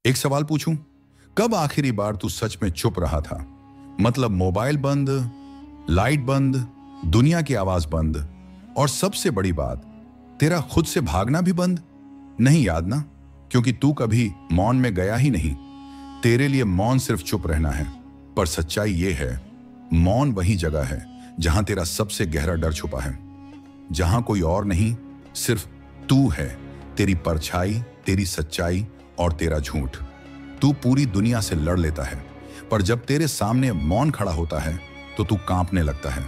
एक सवाल पूछूं? कब आखिरी बार तू सच में चुप रहा था? मतलब मोबाइल बंद, लाइट बंद, दुनिया की आवाज बंद, और सबसे बड़ी बात, तेरा खुद से भागना भी बंद। नहीं याद ना? क्योंकि तू कभी मौन में गया ही नहीं। तेरे लिए मौन सिर्फ चुप रहना है। पर सच्चाई ये है, मौन वही जगह है जहां तेरा सबसे गहरा डर छुपा है, जहां कोई और नहीं, सिर्फ तू है, तेरी परछाई, तेरी सच्चाई और तेरा झूठ। तू पूरी दुनिया से लड़ लेता है, पर जब तेरे सामने मौन खड़ा होता है तो तू कांपने लगता है,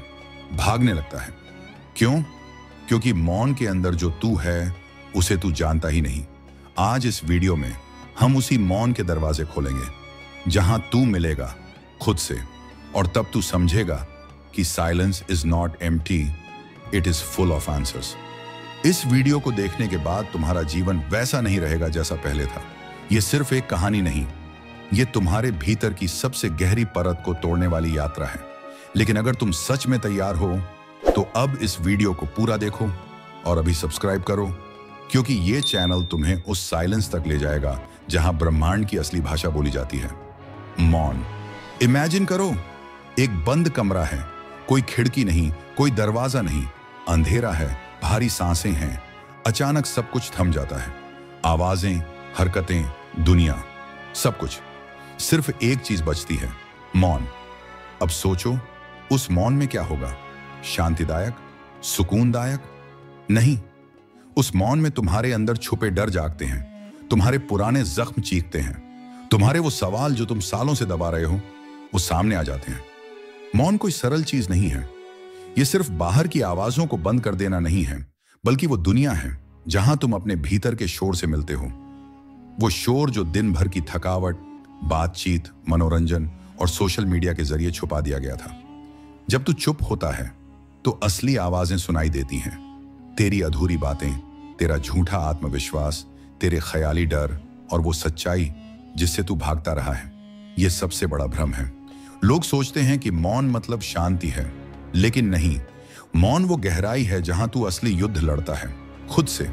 भागने लगता है। क्यों? क्योंकि मौन के अंदर जो तू है उसे तू जानता ही नहीं। आज इस वीडियो में हम उसी मौन के दरवाजे खोलेंगे जहां तू मिलेगा खुद से, और तब तू समझेगा कि silence is not empty, it is full of answers. इस वीडियो को देखने के बाद तुम्हारा जीवन वैसा नहीं रहेगा जैसा पहले था। यह सिर्फ एक कहानी नहीं, यह तुम्हारे भीतर की सबसे गहरी परत को तोड़ने वाली यात्रा है। लेकिन अगर तुम सच में तैयार हो तो अब इस वीडियो को पूरा देखो और अभी सब्सक्राइब करो, क्योंकि यह चैनल तुम्हें उस साइलेंस तक ले जाएगा जहां ब्रह्मांड की असली भाषा बोली जाती है, मौन। इमेजिन करो, एक बंद कमरा है, कोई खिड़की नहीं, कोई दरवाजा नहीं, अंधेरा है, भारी सांसें हैं। अचानक सब कुछ थम जाता है, आवाजें, हरकतें, दुनिया, सब कुछ। सिर्फ एक चीज बचती है, मौन। अब सोचो, उस मौन में क्या होगा? शांतिदायक, सुकूनदायक? नहीं, उस मौन में तुम्हारे अंदर छुपे डर जागते हैं, तुम्हारे पुराने जख्म चीखते हैं, तुम्हारे वो सवाल जो तुम सालों से दबा रहे हो वो सामने आ जाते हैं। मौन कोई सरल चीज नहीं है। ये सिर्फ बाहर की आवाजों को बंद कर देना नहीं है, बल्कि वो दुनिया है जहां तुम अपने भीतर के शोर से मिलते हो। वो शोर जो दिन भर की थकावट, बातचीत, मनोरंजन और सोशल मीडिया के जरिए छुपा दिया गया था। जब तू चुप होता है तो असली आवाजें सुनाई देती हैं, तेरी अधूरी बातें, तेरा झूठा आत्मविश्वास, तेरे ख्याली डर और वो सच्चाई जिससे तू भागता रहा है। यह सबसे बड़ा भ्रम है। लोग सोचते हैं कि मौन मतलब शांति है, लेकिन नहीं। मौन वो गहराई है जहां तू असली युद्ध लड़ता है, खुद से।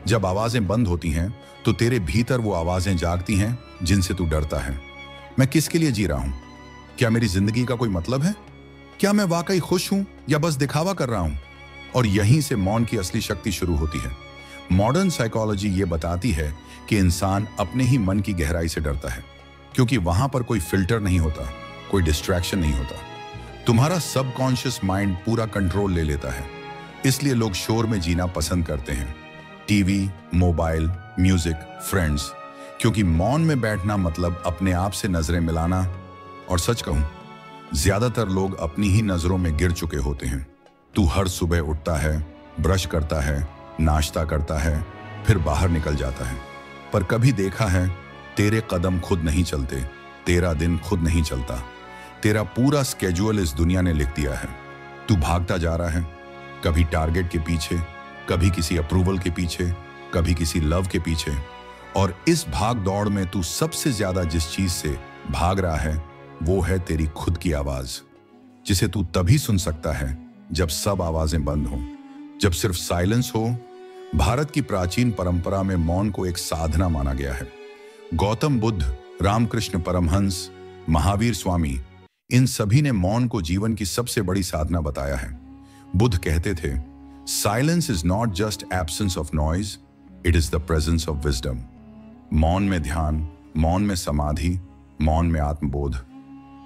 जब आवाजें बंद होती हैं तो तेरे भीतर वो आवाजें जागती हैं जिनसे तू डरता है। मैं किसके लिए जी रहा हूं? क्या मेरी जिंदगी का कोई मतलब है? क्या मैं वाकई खुश हूं या बस दिखावा कर रहा हूं? और यहीं से मौन की असली शक्ति शुरू होती है। मॉडर्न साइकोलॉजी ये बताती है कि इंसान अपने ही मन की गहराई से डरता है, क्योंकि वहां पर कोई फिल्टर नहीं होता, कोई डिस्ट्रैक्शन नहीं होता। तुम्हारा सबकॉन्शियस माइंड पूरा कंट्रोल ले लेता है। इसलिए लोग शोर में जीना पसंद करते हैं, टीवी, मोबाइल, म्यूजिक, फ्रेंड्स, क्योंकि मौन में बैठना मतलब अपने आप से नजरें मिलाना। और सच कहूं, ज्यादातर लोग अपनी ही नजरों में गिर चुके होते हैं। तू हर सुबह उठता है, ब्रश करता है, नाश्ता करता है, फिर बाहर निकल जाता है, पर कभी देखा है तेरे कदम खुद नहीं चलते, तेरा दिन खुद नहीं चलता, तेरा पूरा स्केड्यूल इस दुनिया ने लिख दिया है। तू भागता जा रहा है, कभी टारगेट के पीछे, कभी किसी अप्रूवल के पीछे, कभी किसी लव के पीछे। और इस भाग दौड़ में तू सबसे ज्यादा जिस चीज से भाग रहा है वो है तेरी खुद की आवाज, जिसे तू तभी सुन सकता है जब सब आवाजें बंद हो, जब सिर्फ साइलेंस हो। भारत की प्राचीन परंपरा में मौन को एक साधना माना गया है। गौतम बुद्ध, रामकृष्ण परमहंस, महावीर स्वामी, इन सभी ने मौन को जीवन की सबसे बड़ी साधना बताया है। बुद्ध कहते थे, silence is not just absence of noise, it is the presence of wisdom. मौन में ध्यान, मौन में समाधि, मौन में आत्मबोध।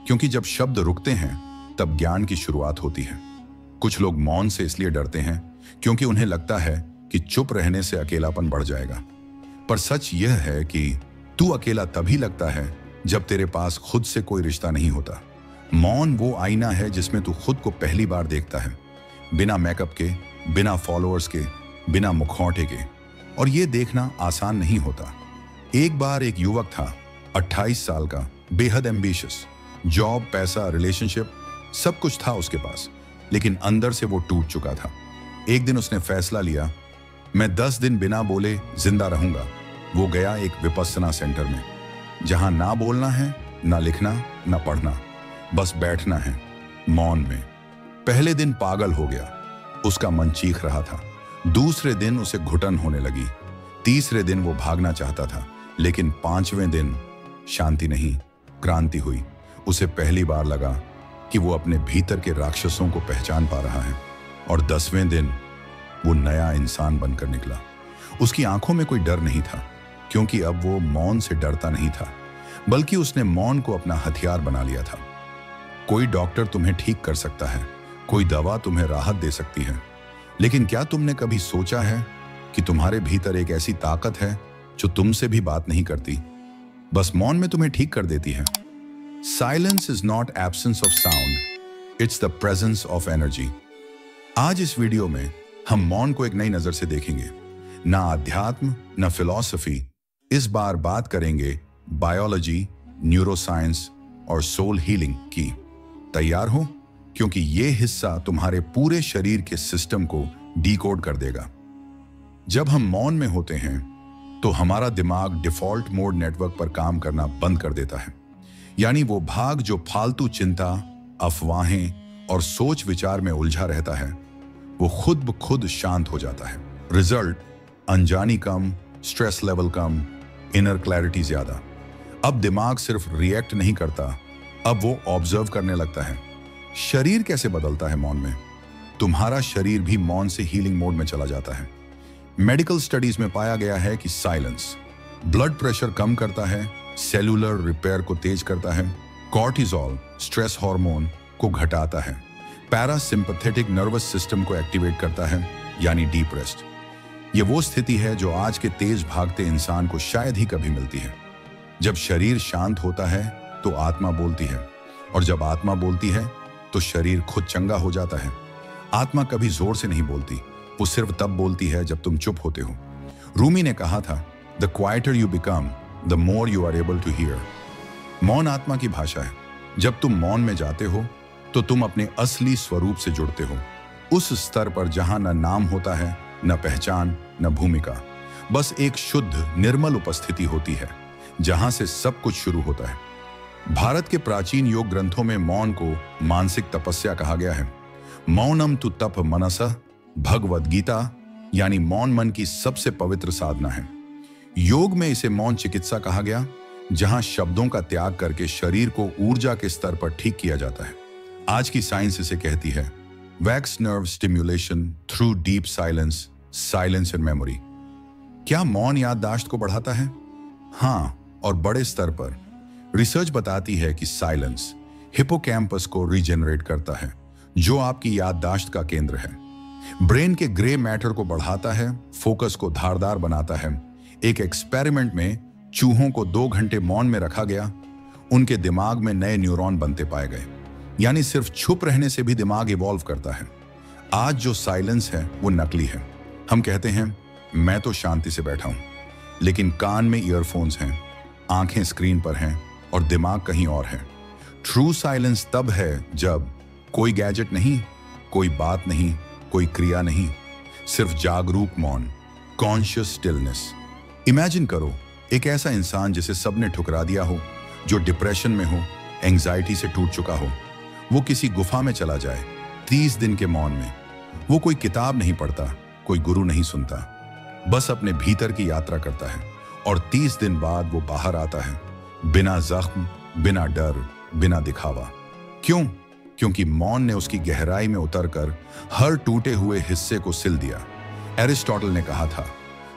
क्योंकि जब शब्द रुकते हैं तब ज्ञान की शुरुआत होती है। कुछ लोग मौन से इसलिए डरते हैं क्योंकि उन्हें लगता है कि चुप रहने से अकेलापन बढ़ जाएगा। पर सच यह है कि तू अकेला तभी लगता है जब तेरे पास खुद से कोई रिश्ता नहीं होता। मौन वो आईना है जिसमें तू खुद को पहली बार देखता है, बिना मेकअप के, बिना फॉलोअर्स के, बिना मुखौटे के। और यह देखना आसान नहीं होता। एक बार एक युवक था, 28 साल का, बेहद एम्बिशियस, जॉब, पैसा, रिलेशनशिप, सब कुछ था उसके पास, लेकिन अंदर से वो टूट चुका था। एक दिन उसने फैसला लिया, मैं 10 दिन बिना बोले जिंदा रहूंगा। वो गया एक विपस्सना सेंटर में, जहां ना बोलना है, ना लिखना, ना पढ़ना, बस बैठना है मौन में। पहले दिन पागल हो गया, उसका मन चीख रहा था। दूसरे दिन उसे घुटन होने लगी। तीसरे दिन वो भागना चाहता था, लेकिन 5वें दिन शांति नहीं, क्रांति हुई। उसे पहली बार लगा कि वो अपने भीतर के राक्षसों को पहचान पा रहा है। और 10वें दिन वो नया इंसान बनकर निकला। उसकी आंखों में कोई डर नहीं था, क्योंकि अब वो मौन से डरता नहीं था, बल्कि उसने मौन को अपना हथियार बना लिया था। कोई डॉक्टर तुम्हें ठीक कर सकता है, कोई दवा तुम्हें राहत दे सकती है, लेकिन क्या तुमने कभी सोचा है कि तुम्हारे भीतर एक ऐसी ताकत है जो तुमसे भी बात नहीं करती, बस मौन में तुम्हें ठीक कर देती है। Silence is not absence of sound, it's the presence of energy. आज इस वीडियो में हम मौन को एक नई नजर से देखेंगे। ना अध्यात्म, ना फिलॉसफी, इस बार बात करेंगे बायोलॉजी, न्यूरोसाइंस और सोल हीलिंग की। तैयार हो? क्योंकि यह हिस्सा तुम्हारे पूरे शरीर के सिस्टम को डिकोड कर देगा। जब हम मौन में होते हैं तो हमारा दिमाग डिफॉल्ट मोड नेटवर्क पर काम करना बंद कर देता है। यानी वो भाग जो फालतू चिंता, अफवाहें और सोच विचार में उलझा रहता है, वो खुद ब खुद शांत हो जाता है। रिजल्ट, अनजानी कम, स्ट्रेस लेवल कम, इनर क्लैरिटी ज्यादा। अब दिमाग सिर्फ रिएक्ट नहीं करता, अब वो ऑब्जर्व करने लगता है। शरीर कैसे बदलता है मौन में? तुम्हारा शरीर भी मौन से हीलिंग मोड में चला जाता है। मेडिकल स्टडीज में पाया गया है कि साइलेंस ब्लड प्रेशर कम करता है, सेलुलर रिपेयर को तेज करता है, कॉर्टिसोल स्ट्रेस हार्मोन को घटाता है, पैरासिम्पैथेटिक नर्वस सिस्टम को एक्टिवेट करता है, यानी डीप रेस्ट। ये वो स्थिति है जो आज के तेज भागते इंसान को शायद ही कभी मिलती है। जब शरीर शांत होता है तो आत्मा बोलती है, और जब आत्मा बोलती है तो शरीर खुद चंगा हो जाता है। आत्मा कभी जोर से नहीं बोलती, वो सिर्फ तब बोलती है जब तुम चुप होते हो। रूमी ने कहा था, the quieter you become the more you are able to hear. मौन आत्मा की भाषा है। जब तुम मौन में जाते हो तो तुम अपने असली स्वरूप से जुड़ते हो, उस स्तर पर जहां न नाम होता है, न पहचान, न भूमिका, बस एक शुद्ध निर्मल उपस्थिति होती है जहां से सब कुछ शुरू होता है। भारत के प्राचीन योग ग्रंथों में मौन को मानसिक तपस्या कहा गया है। मौनम तु तप मनसः, भगवद गीता, यानी मौन मन की सबसे पवित्र साधना है। योग में इसे मौन चिकित्सा कहा गया, जहां शब्दों का त्याग करके शरीर को ऊर्जा के स्तर पर ठीक किया जाता है। आज की साइंस इसे कहती है wax nerve stimulation through deep silence, silence and memory. क्या मौन याददाश्त को बढ़ाता है? हाँ, और बड़े स्तर पर। रिसर्च बताती है कि साइलेंस हिपोकैम्पस को रीजनरेट करता है, जो आपकी याददाश्त का केंद्र है। ब्रेन के ग्रे मैटर को बढ़ाता है, फोकस को धारदार बनाता है। एक एक्सपेरिमेंट में चूहों को 2 घंटे मौन में रखा गया, उनके दिमाग में नए न्यूरॉन बनते पाए गए। यानी सिर्फ चुप रहने से भी दिमाग इवॉल्व करता है। आज जो साइलेंस है वो नकली है। हम कहते हैं मैं तो शांति से बैठा हूं, लेकिन कान में ईयरफोन्स हैं, आंखें स्क्रीन पर हैं और दिमाग कहीं और है। ट्रू साइलेंस तब है जब कोई गैजेट नहीं, कोई बात नहीं, कोई क्रिया नहीं, सिर्फ जागरूक मौन, कॉन्शियस स्टिलनेस। इमेजिन करो एक ऐसा इंसान जिसे सबने ठुकरा दिया हो, जो डिप्रेशन में हो, एंजाइटी से टूट चुका हो। वो किसी गुफा में चला जाए 30 दिन के मौन में। वो कोई किताब नहीं पढ़ता, कोई गुरु नहीं सुनता, बस अपने भीतर की यात्रा करता है। और 30 दिन बाद वो बाहर आता है, बिना जख्म, बिना डर, बिना दिखावा। क्यों? क्योंकि मौन ने उसकी गहराई में उतरकर हर टूटे हुए हिस्से को सिल दिया। एरिस्टोटल ने कहा था,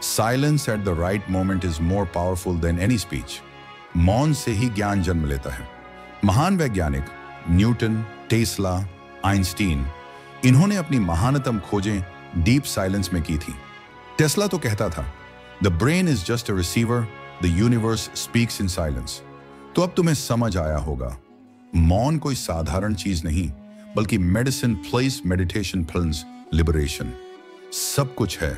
silence at the right moment is more powerful than any speech. मौन से ही ज्ञान जन्म लेता है। महान वैज्ञानिक न्यूटन, टेस्ला, आइंस्टीन, इन्होंने अपनी महानतम खोजें डीप साइलेंस में की थी। टेस्ला तो कहता था, the brain is just a receiver, the universe speaks in silence. तो अब तुम्हें समझ आया होगा, मौन कोई साधारण चीज नहीं, बल्कि medicine place meditation films liberation सब कुछ है।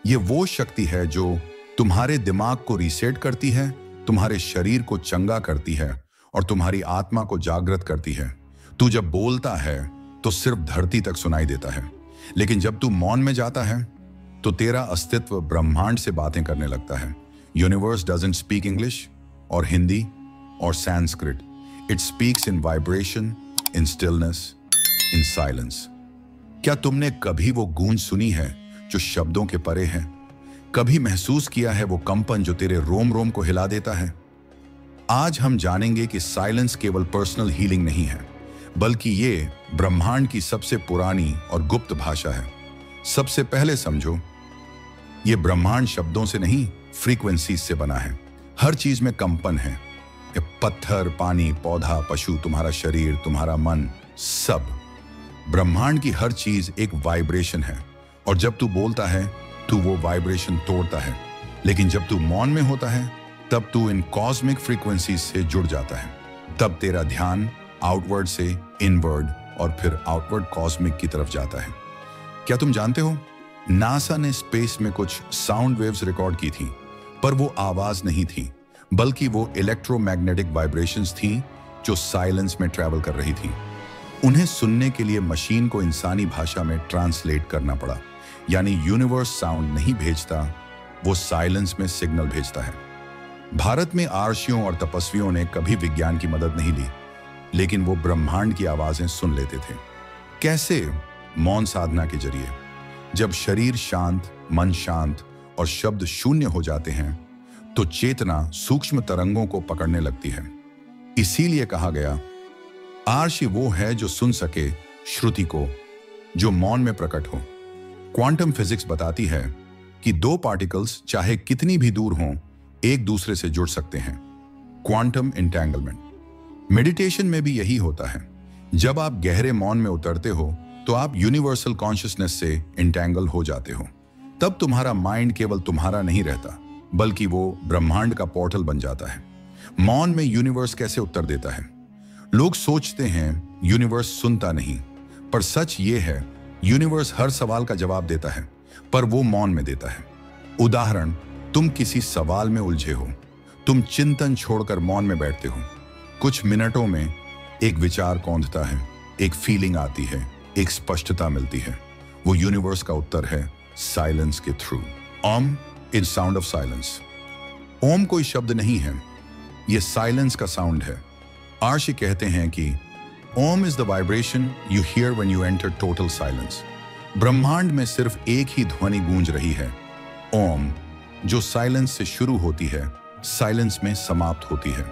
ये वो शक्ति है जो तुम्हारे दिमाग को रीसेट करती है, तुम्हारे शरीर को चंगा करती है और तुम्हारी आत्मा को जागृत करती है। तू जब बोलता है तो सिर्फ धरती तक सुनाई देता है, लेकिन जब तू मौन में जाता है तो तेरा अस्तित्व ब्रह्मांड से बातें करने लगता है। यूनिवर्स डजंट स्पीक इंग्लिश और हिंदी और Sanskrit, it speaks in vibration, in stillness, in silence. क्या तुमने कभी वो गूंज सुनी है जो शब्दों के परे है? कभी महसूस किया है वो कंपन जो तेरे रोम रोम को हिला देता है? आज हम जानेंगे कि साइलेंस केवल पर्सनल हीलिंग नहीं है, बल्कि ये ब्रह्मांड की सबसे पुरानी और गुप्त भाषा है। सबसे पहले समझो, ये ब्रह्मांड शब्दों से नहीं, फ्रीक्वेंसीज से बना है। हर चीज में कंपन है। ये पत्थर, पानी, पौधा, पशु, तुम्हारा शरीर, तुम्हारा मन, सब। ब्रह्मांड की हर चीज एक वाइब्रेशन है, और जब तू बोलता है तू वो वाइब्रेशन तोड़ता है। लेकिन जब तू मौन में होता है तब तू इन कॉस्मिक फ्रीक्वेंसीज से जुड़ जाता है। तब तेरा ध्यान आउटवर्ड से इनवर्ड और फिर आउटवर्ड कॉस्मिक की तरफ जाता है। क्या तुम जानते हो, नासा ने स्पेस में कुछ साउंड वेव्स रिकॉर्ड की थी, पर वो आवाज नहीं थी, बल्कि वो इलेक्ट्रोमैग्नेटिक वाइब्रेशंस थी जो साइलेंस में ट्रैवल कर रही थी। उन्हें सुनने के लिए मशीन को इंसानी भाषा में ट्रांसलेट करना पड़ा। यानी यूनिवर्स साउंड नहीं भेजता, वो साइलेंस में सिग्नल भेजता है। भारत में आर्षियों और तपस्वियों ने कभी विज्ञान की मदद नहीं ली, लेकिन वो ब्रह्मांड की आवाजें सुन लेते थे। कैसे? मौन साधना के जरिए। जब शरीर शांत, मन शांत और शब्द शून्य हो जाते हैं तो चेतना सूक्ष्म तरंगों को पकड़ने लगती है। इसीलिए कहा गया, आर्षि वो है जो सुन सके श्रुति को, जो मौन में प्रकट हो। क्वांटम फिजिक्स बताती है कि दो पार्टिकल्स चाहे कितनी भी दूर हों, एक दूसरे से जुड़ सकते हैं। Quantum entanglement. मेडिटेशन में भी यही होता है। जब आप गहरे मौन में उतरते हो तो आप यूनिवर्सल कॉन्शियसनेस से इंटैंगल हो जाते हो। तब तुम्हारा माइंड केवल तुम्हारा नहीं रहता, बल्कि वो ब्रह्मांड का पोर्टल बन जाता है। मौन में यूनिवर्स कैसे उत्तर देता है? लोग सोचते हैं यूनिवर्स सुनता नहीं, पर सच ये है, यूनिवर्स हर सवाल का जवाब देता है, पर वो मौन में देता है। उदाहरण, तुम किसी सवाल में उलझे हो, तुम चिंतन छोड़कर मौन में बैठते हो। कुछ मिनटों में एक विचार कौंधता है, एक फीलिंग आती है, एक स्पष्टता मिलती है। वो यूनिवर्स का उत्तर है साइलेंस के through. Om is sound of silence. Om कोई शब्द नहीं है, ये साइलेंस का साउंड है। आर्षि कहते हैं कि Om is the vibration you hear when you enter total silence. ब्रह्मांड में सिर्फ एक ही ध्वनि गूंज रही है, ओम, जो साइलेंस से शुरू होती है, साइलेंस में समाप्त होती है।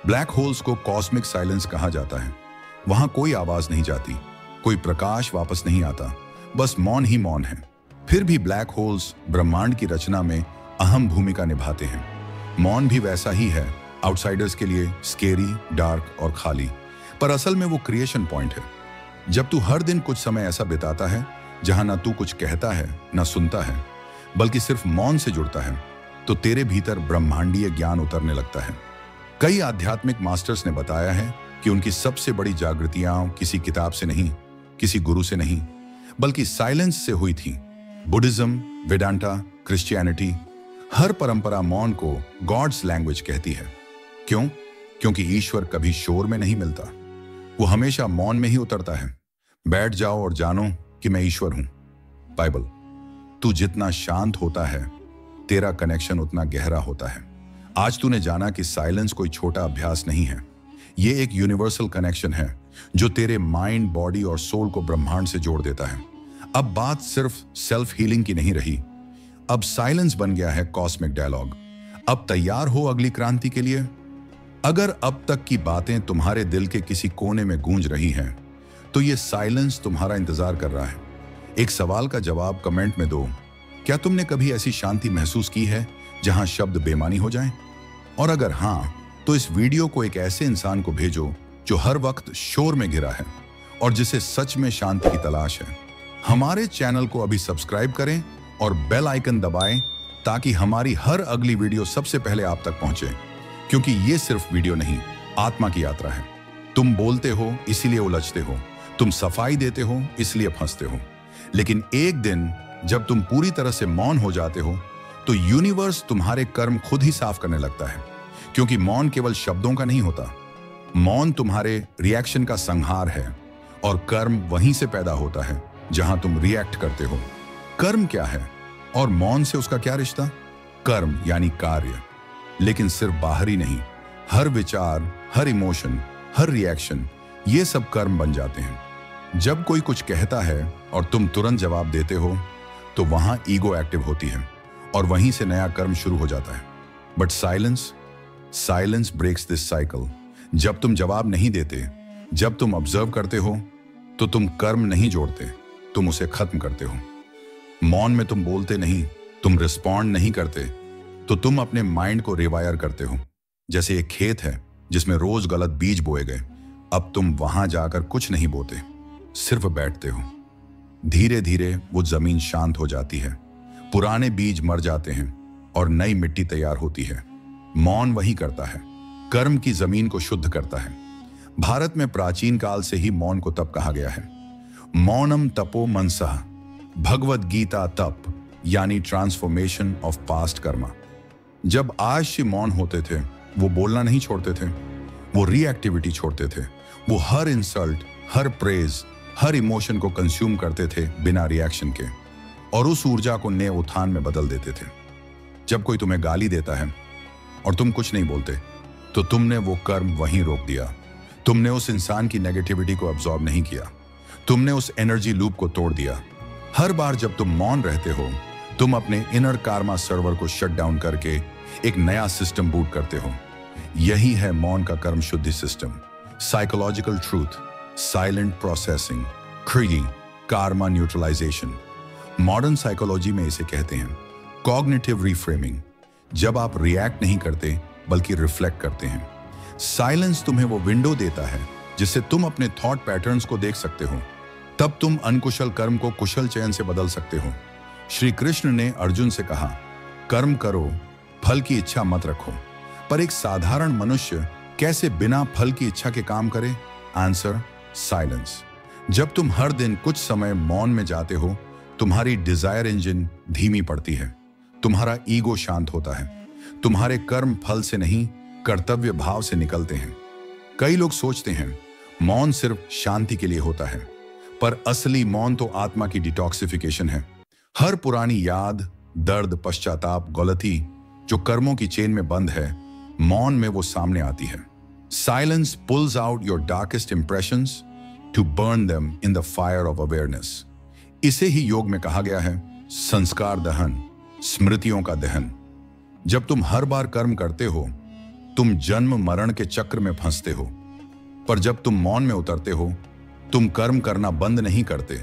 ब्लैक होल्स को कॉस्मिक साइलेंस कहा जाता है। वहां कोई आवाज नहीं जाती, कोई प्रकाश वापस नहीं आता, बस मौन ही मौन है। फिर भी ब्लैक होल्स ब्रह्मांड की रचना में अहम भूमिका निभाते हैं। मौन भी वैसा ही है, आउटसाइडर्स के लिए स्केरी, डार्क और खाली, पर असल में वो क्रिएशन पॉइंट है। जब तू हर दिन कुछ समय ऐसा बिताता है जहां ना तू कुछ कहता है ना सुनता है, बल्कि सिर्फ मौन से जुड़ता है, तो तेरे भीतर ब्रह्मांडीय ज्ञान उतरने लगता है। कई आध्यात्मिक मास्टर्स ने बताया है कि उनकी सबसे बड़ी जागृतियां किसी किताब से नहीं, किसी गुरु से नहीं, बल्कि साइलेंस से हुई थी। बुद्धिज्म, वेदांता, क्रिश्चियनिटी, हर परंपरा मौन को गॉड्स लैंग्वेज कहती है। क्यों? क्योंकि ईश्वर कभी शोर में नहीं मिलता, वो हमेशा मौन में ही उतरता है। बैठ जाओ और जानो कि मैं ईश्वर हूं। बाइबल। तू जितना शांत होता है, तेरा कनेक्शन उतना गहरा होता है। आज तूने जाना कि साइलेंस कोई छोटा अभ्यास नहीं है, ये एक यूनिवर्सल कनेक्शन है जो तेरे माइंड, बॉडी और सोल को ब्रह्मांड से जोड़ देता है। अब बात सिर्फ सेल्फ हीलिंग की नहीं रही, अब साइलेंस बन गया है कॉस्मिक डायलॉग। अब तैयार हो अगली क्रांति के लिए? अगर अब तक की बातें तुम्हारे दिल के किसी कोने में गूंज रही हैं, तो ये साइलेंस तुम्हारा इंतजार कर रहा है। एक सवाल का जवाब कमेंट में दो। क्या तुमने कभी ऐसी शांति महसूस की है जहां शब्द बेमानी हो जाएं? और अगर हां, तो इस वीडियो को एक ऐसे इंसान को भेजो जो हर वक्त शोर में घिरा है और जिसे सच में शांति की तलाश है। हमारे चैनल को अभी सब्सक्राइब करें और बेल आइकन दबाएं ताकि हमारी हर अगली वीडियो सबसे पहले आप तक पहुंचे। क्योंकि ये सिर्फ वीडियो नहीं, आत्मा की यात्रा है। तुम बोलते हो इसीलिए उलझते हो, तुम सफाई देते हो इसलिए फंसते हो, लेकिन एक दिन जब तुम पूरी तरह से मौन हो जाते हो तो यूनिवर्स तुम्हारे कर्म खुद ही साफ करने लगता है। क्योंकि मौन केवल शब्दों का नहीं होता, मौन तुम्हारे रिएक्शन का संहार है, और कर्म वहीं से पैदा होता है जहां तुम रिएक्ट करते हो। कर्म क्या है और मौन से उसका क्या रिश्ता? कर्म यानी कार्य, लेकिन सिर्फ बाहरी नहीं, हर विचार, हर इमोशन, हर रिएक्शन, ये सब कर्म बन जाते हैं। जब कोई कुछ कहता है और तुम तुरंत जवाब देते हो तो वहां ईगो एक्टिव होती है और वहीं से नया कर्म शुरू हो जाता है। But silence breaks this cycle. जब तुम जवाब नहीं देते, जब तुम ऑब्जर्व करते हो, तो तुम कर्म नहीं जोड़ते, तुम उसे खत्म करते हो। मौन में तुम बोलते नहीं, तुम रिस्पॉन्ड नहीं करते, तो तुम अपने माइंड को रिवायर करते हो। जैसे एक खेत है जिसमें रोज गलत बीज बोए गए, अब तुम वहां जाकर कुछ नहीं बोते, सिर्फ बैठते हो। धीरे धीरे वो जमीन शांत हो जाती है, पुराने बीज मर जाते हैं और नई मिट्टी तैयार होती है। मौन वही करता है, कर्म की जमीन को शुद्ध करता है। भारत में प्राचीन काल से ही मौन को तप कहा गया है। मौनम तपो मनसः, भगवद गीता तप यानी ट्रांसफॉर्मेशन ऑफ पास्ट कर्मा। जब आशी मौन होते थे, वो बोलना नहीं छोड़ते थे, वो रिएक्टिविटी छोड़ते थे। वो हर इंसल्ट, हर प्रेज, हर इमोशन को कंज्यूम करते थे बिना रिएक्शन के, और उस ऊर्जा को नए उत्थान में बदल देते थे। जब कोई तुम्हें गाली देता है और तुम कुछ नहीं बोलते, तो तुमने वो कर्म वहीं रोक दिया। तुमने उस इंसान की नेगेटिविटी को अब्सॉर्ब नहीं किया, तुमने उस एनर्जी लूप को तोड़ दिया। हर बार जब तुम मौन रहते हो, तुम अपने इनर कार्मा सर्वर को शट डाउन करके एक नया सिस्टम बूट करते हो। यही है मौन का कर्म शुद्धि system. Psychological truth, silent processing, क्रिई, कार्मा न्यूट्रलाइजेशन। मॉडर्न साइकोलॉजी में इसे कहते हैं कॉग्निटिव रिफ्रेमिंग। जब आप रिएक्ट नहीं करते बल्कि रिफ्लेक्ट करते हैं। साइलेंस तुम्हें वो विंडो देता है जिससे तुम अपने थॉट पैटर्न्स को देख सकते हो। तब तुम अनकुशल कर्म को कुशल चयन से बदल सकते हो। श्री कृष्ण ने अर्जुन से कहा, कर्म करो, फल की इच्छा मत रखो। पर एक साधारण मनुष्य कैसे बिना फल की इच्छा के काम करे? Answer, silence. जब तुम हर दिन कुछ समय मौन में जाते हो, तुम्हारी डिजायर इंजन धीमी पड़ती है, तुम्हारा ईगो शांत होता है, तुम्हारे कर्म फल से नहीं कर्तव्य भाव से निकलते हैं। कई लोग सोचते हैं मौन सिर्फ शांति के लिए होता है, पर असली मौन तो आत्मा की डिटॉक्सिफिकेशन है। हर पुरानी याद, दर्द, पश्चाताप, गलती जो कर्मों की चेन में बंद है, मौन में वो सामने आती है। Silence pulls out your darkest impressions to burn them in the fire of awareness. इसे ही योग में कहा गया है संस्कार दहन, स्मृतियों का दहन। जब तुम हर बार कर्म करते हो, तुम जन्म मरण के चक्र में फंसते हो, पर जब तुम मौन में उतरते हो, तुम कर्म करना बंद नहीं करते,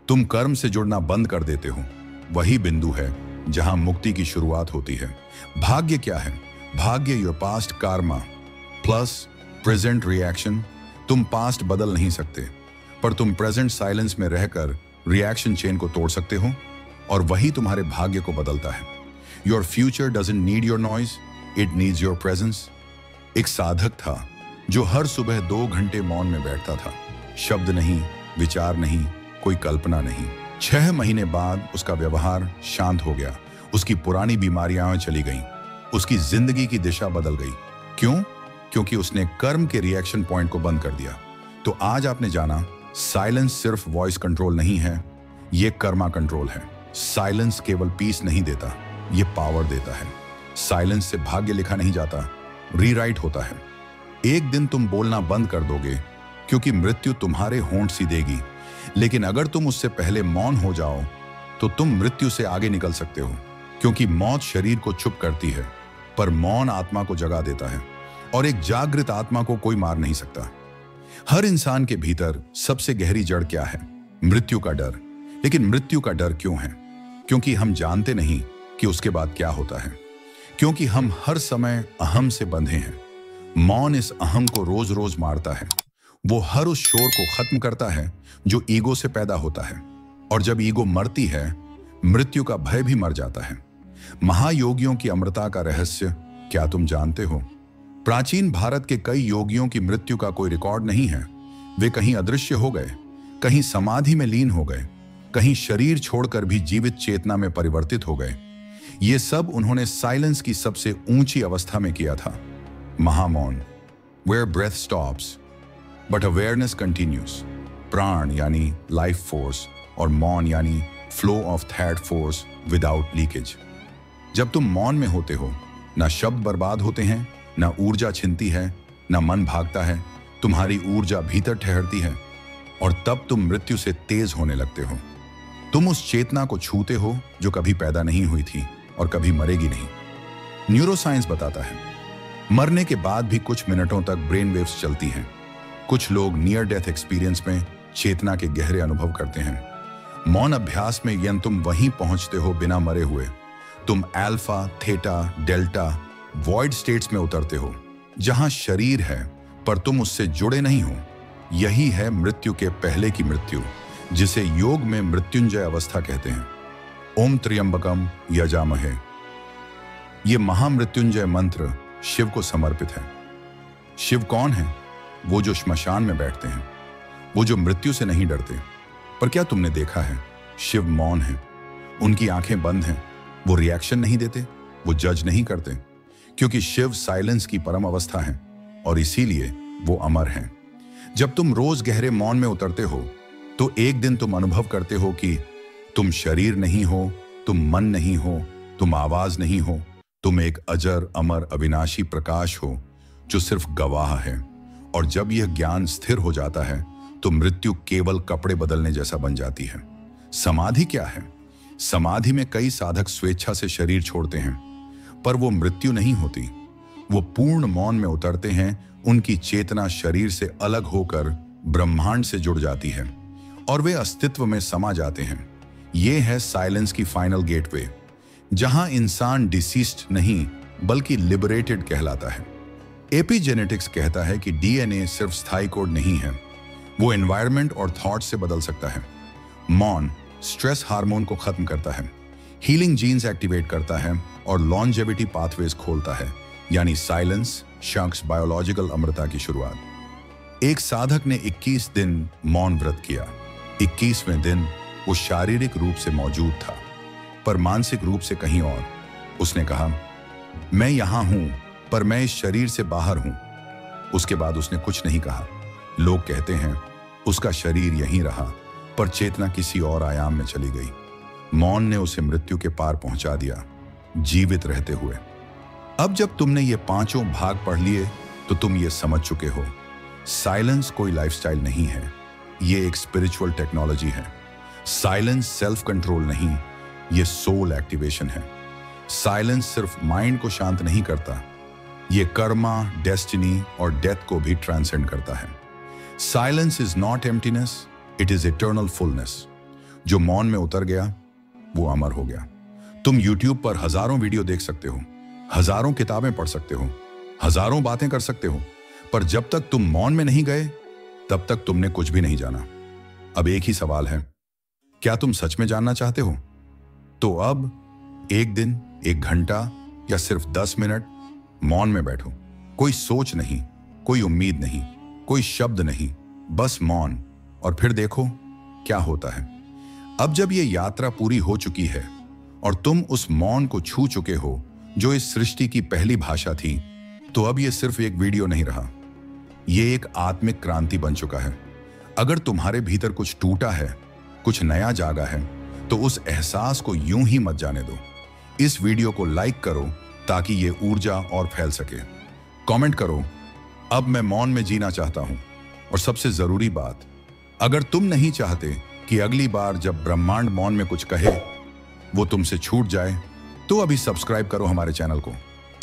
तुम कर्म से जुड़ना बंद कर देते हो। वही बिंदु है जहां मुक्ति की शुरुआत होती है। भाग्य क्या है? भाग्य your past Karma plus present reaction. तुम पास्ट बदल नहीं सकते, पर तुम प्रेजेंट साइलेंस में रहकर रिएक्शन चेन को तोड़ सकते हो, और वही तुम्हारे भाग्य को बदलता है। Your future doesn't need your noise, it needs your presence. एक साधक था जो हर सुबह 2 घंटे मौन में बैठता था। शब्द नहीं, विचार नहीं, कोई कल्पना नहीं। 6 महीने बाद उसका व्यवहार शांत हो गया, उसकी पुरानी बीमारियां चली गईं, उसकी जिंदगी की दिशा बदल गई। क्यों? क्योंकि उसने कर्म के रिएक्शन पॉइंट को बंद कर दिया। तो आज आपने जाना, साइलेंस सिर्फ वॉइस कंट्रोल नहीं है, ये कर्मा कंट्रोल है। साइलेंस केवल पीस नहीं देता, ये पावर देता है। साइलेंस से भाग्य लिखा नहीं जाता, रीराइट होता है। एक दिन तुम बोलना बंद कर दोगे क्योंकि मृत्यु तुम्हारे होंठ सीधेगी, लेकिन अगर तुम उससे पहले मौन हो जाओ तो तुम मृत्यु से आगे निकल सकते हो। क्योंकि मौत शरीर को चुप करती है, पर मौन आत्मा को जगा देता है, और एक जागृत आत्मा को कोई मार नहीं सकता। हर इंसान के भीतर सबसे गहरी जड़ क्या है? मृत्यु का डर। लेकिन मृत्यु का डर क्यों है? क्योंकि हम जानते नहीं कि उसके बाद क्या होता है। क्योंकि हम हर समय अहम से बंधे हैं। मौन इस अहम को रोज रोज मारता है। वो हर उस शोर को खत्म करता है जो ईगो से पैदा होता है, और जब ईगो मरती है, मृत्यु का भय भी मर जाता है। महायोगियों की अमरता का रहस्य क्या तुम जानते हो? प्राचीन भारत के कई योगियों की मृत्यु का कोई रिकॉर्ड नहीं है। वे कहीं अदृश्य हो गए, कहीं समाधि में लीन हो गए, कहीं शरीर छोड़कर भी जीवित चेतना में परिवर्तित हो गए। ये सब उन्होंने साइलेंस की सबसे ऊंची अवस्था में किया था। महामौन, where breath stops but awareness continues। प्राण यानी लाइफ फोर्स, और मौन यानी flow of thought force without leakage. जब तुम मौन में होते हो, ना शब्द बर्बाद होते हैं, ना ऊर्जा छिनती है, ना मन भागता है, तुम्हारी ऊर्जा भीतर ठहरती है, और तब तुम मृत्यु से तेज होने लगते हो। तुम उस चेतना को छूते हो जो कभी पैदा नहीं हुई थी, और कभी मरेगी नहीं। न्यूरोसाइंस बताता है मरने के बाद भी कुछ मिनटों तक ब्रेन वेव्स चलती हैं। कुछ लोग नियर डेथ एक्सपीरियंस में चेतना के गहरे अनुभव करते हैं। मौन अभ्यास में यन तुम वहीं पहुंचते हो बिना मरे हुए। तुम alpha, theta, delta, void states में उतरते हो, जहां शरीर है पर तुम उससे जुड़े नहीं हो। यही है मृत्यु के पहले की मृत्यु, जिसे योग में मृत्युंजय अवस्था कहते हैं। ओम त्र्यंबकम यजामहे। ये महामृत्युंजय मंत्र शिव को समर्पित है। शिव कौन है? वो जो श्मशान में बैठते हैं, वो जो मृत्यु से नहीं डरते। पर क्या तुमने देखा है, शिव मौन है। उनकी आंखें बंद हैं। वो रिएक्शन नहीं देते, वो जज नहीं करते, क्योंकि शिव साइलेंस की परम अवस्था है और इसीलिए वो अमर हैं। जब तुम रोज गहरे मौन में उतरते हो तो एक दिन तुम अनुभव करते हो कि तुम शरीर नहीं हो, तुम मन नहीं हो, तुम आवाज नहीं हो, तुम एक अजर, अमर, अविनाशी प्रकाश हो जो सिर्फ गवाह है। और जब यह ज्ञान स्थिर हो जाता है तो मृत्यु केवल कपड़े बदलने जैसा बन जाती है। समाधि क्या है? समाधि में कई साधक स्वेच्छा से शरीर छोड़ते हैं, पर वो मृत्यु नहीं होती। वो पूर्ण मौन में उतरते हैं। उनकी चेतना शरीर से अलग होकर ब्रह्मांड से जुड़ जाती है और वे अस्तित्व में समा जाते हैं। ये है साइलेंस की फाइनल गेटवे, जहां इंसान डिसीस्ड नहीं बल्कि लिबरेटेड कहलाता है। एपिजेनेटिक्स कहता है कि डीएनए सिर्फ स्थायी कोड नहीं है, वो एनवायरनमेंट और थॉट से बदल सकता है। मौन स्ट्रेस हार्मोन को खत्म करता है, हीलिंग जीन्स एक्टिवेट करता है और लॉन्जेविटी पाथवेज खोलता है, यानी साइलेंस शख्स बायोलॉजिकल अमृता की शुरुआत। एक साधक ने 21 दिन मौन व्रत किया। 21वें दिन वो शारीरिक रूप से मौजूद था पर मानसिक रूप से कहीं और। उसने कहा, मैं यहां हूं पर मैं इस शरीर से बाहर हूं। उसके बाद उसने कुछ नहीं कहा। लोग कहते हैं उसका शरीर यहीं रहा पर चेतना किसी और आयाम में चली गई। मौन ने उसे मृत्यु के पार पहुंचा दिया, जीवित रहते हुए। अब जब तुमने ये पांचों भाग पढ़ लिए तो तुम ये समझ चुके हो, साइलेंस कोई लाइफस्टाइल नहीं है, ये एक स्पिरिचुअल टेक्नोलॉजी है। साइलेंस सेल्फ कंट्रोल नहीं, ये सोल एक्टिवेशन है। साइलेंस सिर्फ माइंड को शांत नहीं करता, ये कर्मा, डेस्टिनी और डेथ को भी ट्रांसेंड करता है। Silence is not emptiness, it is eternal fullness. जो मौन में उतर गया वो अमर हो गया। तुम यूट्यूब पर हजारों वीडियो देख सकते हो, हजारों किताबें पढ़ सकते हो, हजारों बातें कर सकते हो, पर जब तक तुम मौन में नहीं गए तब तक तुमने कुछ भी नहीं जाना। अब एक ही सवाल है, क्या तुम सच में जानना चाहते हो? तो अब एक दिन, एक घंटा या सिर्फ 10 मिनट मौन में बैठो। कोई सोच नहीं, कोई उम्मीद नहीं, कोई शब्द नहीं, बस मौन, और फिर देखो क्या होता है। अब जब ये यात्रा पूरी हो चुकी है और तुम उस मौन को छू चुके हो जो इस सृष्टि की पहली भाषा थी, तो अब ये सिर्फ एक वीडियो नहीं रहा, ये एक आत्मिक क्रांति बन चुका है। अगर तुम्हारे भीतर कुछ टूटा है, कुछ नया जागा है, तो उस एहसास को यूं ही मत जाने दो। इस वीडियो को लाइक करो ताकि ये ऊर्जा और फैल सके। कमेंट करो, अब मैं मौन में जीना चाहता हूं। और सबसे जरूरी बात, अगर तुम नहीं चाहते कि अगली बार जब ब्रह्मांड मौन में कुछ कहे वो तुमसे छूट जाए, तो अभी सब्सक्राइब करो हमारे चैनल को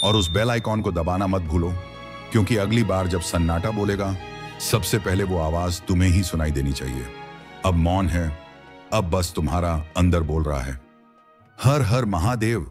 और उस बेल आइकॉन को दबाना मत भूलो, क्योंकि अगली बार जब सन्नाटा बोलेगा सबसे पहले वो आवाज तुम्हें ही सुनाई देनी चाहिए। अब मौन है, अब बस तुम्हारा अंदर बोल रहा है, हर हर महादेव।